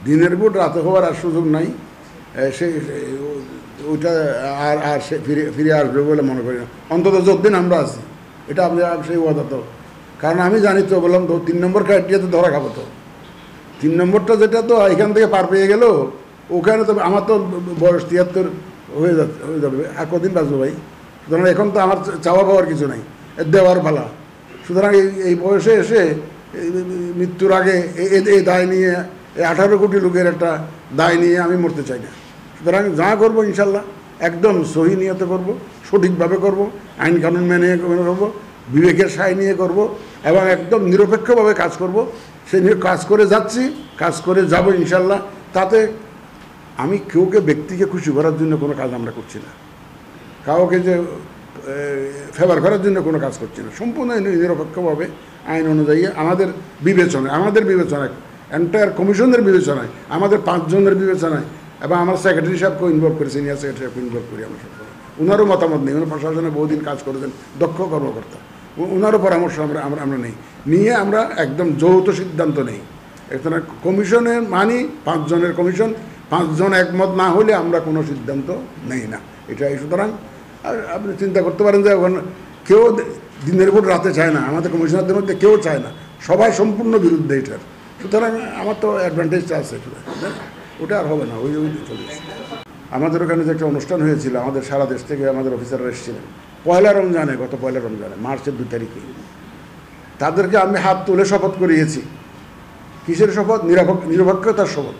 দিনের ভোট রাতে হওয়ার আর সুযোগ নাই। সে ওইটা আর সে ফিরে আসবে বলে মনে করি না, অন্তত যতদিন আমরা আছি। এটা আপনি সেই ওয়াদা তো, কারণ আমি জানি তো, বললাম তো 3 নম্বর ক্রাইটেরিয়াতে ধরা খাবো তো। 3 নম্বরটা যেটা তো এখান থেকে পার পেয়ে গেল, ওখানে তো আমার তো বয়স 73 হয়ে যাবে, আর কদিন বাঁচবো ভাই। সুতরাং এখন তো আমার চাওয়া পাওয়ার কিছু নাই, দেওয়ার পালা। সুতরাং এই বয়সে এসে মৃত্যুর আগে এই দায় নিয়ে, এই 18 কোটি লোকের একটা দায় নিয়ে আমি মরতে চাই না। সুতরাং যা করবো ইনশাল্লাহ একদম সহি নিয়তে করব, সঠিকভাবে করব, আইন কানুন মেনে করব, বিবেকের সায় নিয়ে করব, এবং একদম নিরপেক্ষভাবে কাজ করব। সে নিয়ে কাজ করে যাচ্ছি, কাজ করে যাব ইনশাল্লাহ। তাতে আমি কেউকে, ব্যক্তিকে খুশি করার জন্য কোনো কাজ আমরা করছি না, কাউকে যে ফেভার করার জন্য কোনো কাজ করছি না। সম্পূর্ণ নিরপেক্ষভাবে আইন অনুযায়ী আমাদের বিবেচনায় এন্টায়ার কমিশনের বিবেচনায়, আমাদের 5 জনের বিবেচনায়, এবং আমার সেক্রেটারি সাহেবকেও ইনভলভ করি, সিনিয়র সেক্রেটারি সাহেবকে ইনভলভ করি আমরা সব। ওনারও মতামত নেই, উনি প্রশাসনে বহুদিন কাজ করেছেন, দক্ষ কর্মকর্তা, ওনারও পরামর্শ আমরা নিয়ে আমরা একদম যৌথ সিদ্ধান্ত নেই। এখানে কমিশনের 5 জনের কমিশন, 5 জন একমত না হলে আমরা কোনো সিদ্ধান্ত নেই না, এটাই। সুতরাং আর আপনি চিন্তা করতে পারেন যে ওখানে কেউ দিনের ভোট রাতে চায় না, আমাদের কমিশনারদের মধ্যে কেউ চায় না, সবাই সম্পূর্ণ বিরুদ্ধে এটার। সুতরাং আমার তো অ্যাডভান্টেজটা আছে, ওটা আর হবে না, ওই চলে এসেছে। আমাদের ওখানে যে একটা অনুষ্ঠান হয়েছিল, আমাদের সারা দেশ থেকে আমাদের অফিসাররা এসেছিলেন গত পয়লা রমজানে, মার্চের 2 তারিখে। তাদেরকে আমি হাত তুলে শপথ করিয়েছি। কিসের শপথ? নিরপেক্ষতার শপথ।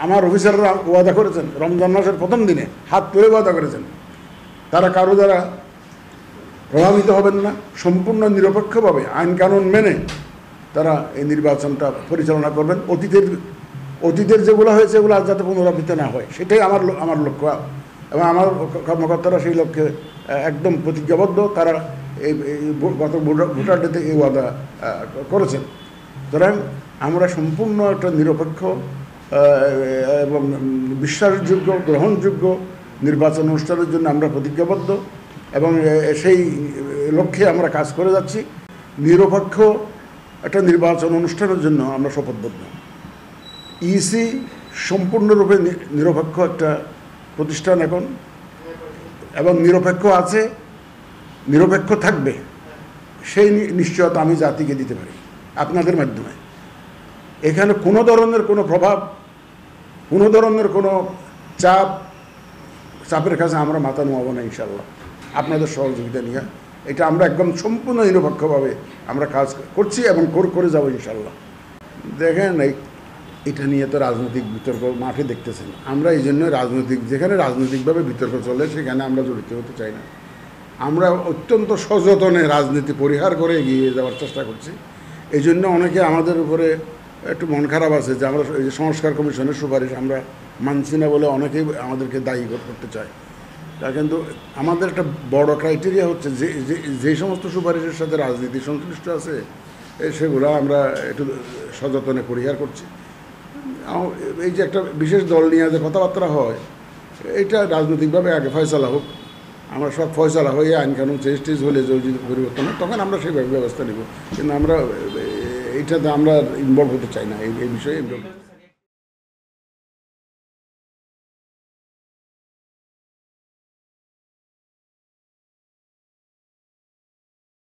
আমার অফিসাররা ওয়াদা করেছেন, রমজান মাসের প্রথম দিনে হাত তুলে ওয়াদা করেছেন, তারা কারো দ্বারা প্রভাবিত হবেন না, সম্পূর্ণ নিরপেক্ষভাবে আইন কানুন মেনে তারা এই নির্বাচনটা পরিচালনা করবেন। অতীতের যেগুলো হয়েছে এগুলো আর যাতে পুনরাবৃত্তি না হয়, সেটাই আমার লক্ষ্য, এবং আমার কর্মকর্তারা সেই লক্ষ্যে একদম প্রতিজ্ঞাবদ্ধ। তারা এই গত ভোটার ডেতে এই ওয়াদা করেছেন। সুতরাং আমরা সম্পূর্ণ একটা নিরপেক্ষ এবং বিশ্বাসযোগ্য, গ্রহণযোগ্য নির্বাচন অনুষ্ঠানের জন্য আমরা প্রতিজ্ঞাবদ্ধ, এবং সেই লক্ষ্যে আমরা কাজ করে যাচ্ছি। নিরপেক্ষ একটা নির্বাচন অনুষ্ঠানের জন্য আমরা শপথবদ্ধ। ইসি সম্পূর্ণরূপে নিরপেক্ষ একটা প্রতিষ্ঠান এখন, এবং নিরপেক্ষ আছে, নিরপেক্ষ থাকবে, সেই নিশ্চয়তা আমি জাতিকে দিতে পারি আপনাদের মাধ্যমে। এখানে কোনো ধরনের কোনো প্রভাব, কোনো ধরনের কোনো চাপের কাছে আমরা মাথা নোয়াবো না ইনশাল্লাহ, আপনাদের সহযোগিতা নিয়ে। এটা আমরা একদম সম্পূর্ণ নিরপেক্ষভাবে আমরা কাজ করছি এবং করে যাবো ইনশাল্লাহ। দেখেন, এটা নিয়ে তো রাজনৈতিক বিতর্ক মাঠে দেখতেছেন। আমরা এই জন্য যেখানে রাজনৈতিকভাবে বিতর্ক চলে সেখানে আমরা জড়িত হতে চাই না। আমরা অত্যন্ত সযত্নে রাজনীতি পরিহার করে এগিয়ে যাওয়ার চেষ্টা করছি। এই জন্য অনেকে আমাদের উপরে একটু মন খারাপ আছে যে আমরা এই যে সংস্কার কমিশনের সুপারিশ আমরা মানছি না বলে অনেকেই আমাদেরকে দায়ী করতে চায়। তা কিন্তু আমাদের একটা বড় ক্রাইটেরিয়া হচ্ছে যে সমস্ত সুপারিশের সাথে রাজনীতি সংশ্লিষ্ট আছে সেগুলো আমরা একটু সযত্নে পরিহার করছি। এই যে একটা বিশেষ দল নিয়ে যে কথাবার্তা হয়, এটা রাজনৈতিকভাবে আগে ফয়সালা হোক, আমরা সব ফয়সালা হয়ে আইন কানুন চেঞ্জ হলে যদি পরিবর্তন হয় তখন আমরা সেইভাবে ব্যবস্থা নেব। কিন্তু আমরা এইটাতে আমরা ইনভলভ হতে চাই না, এই বিষয়ে ইনভলভ।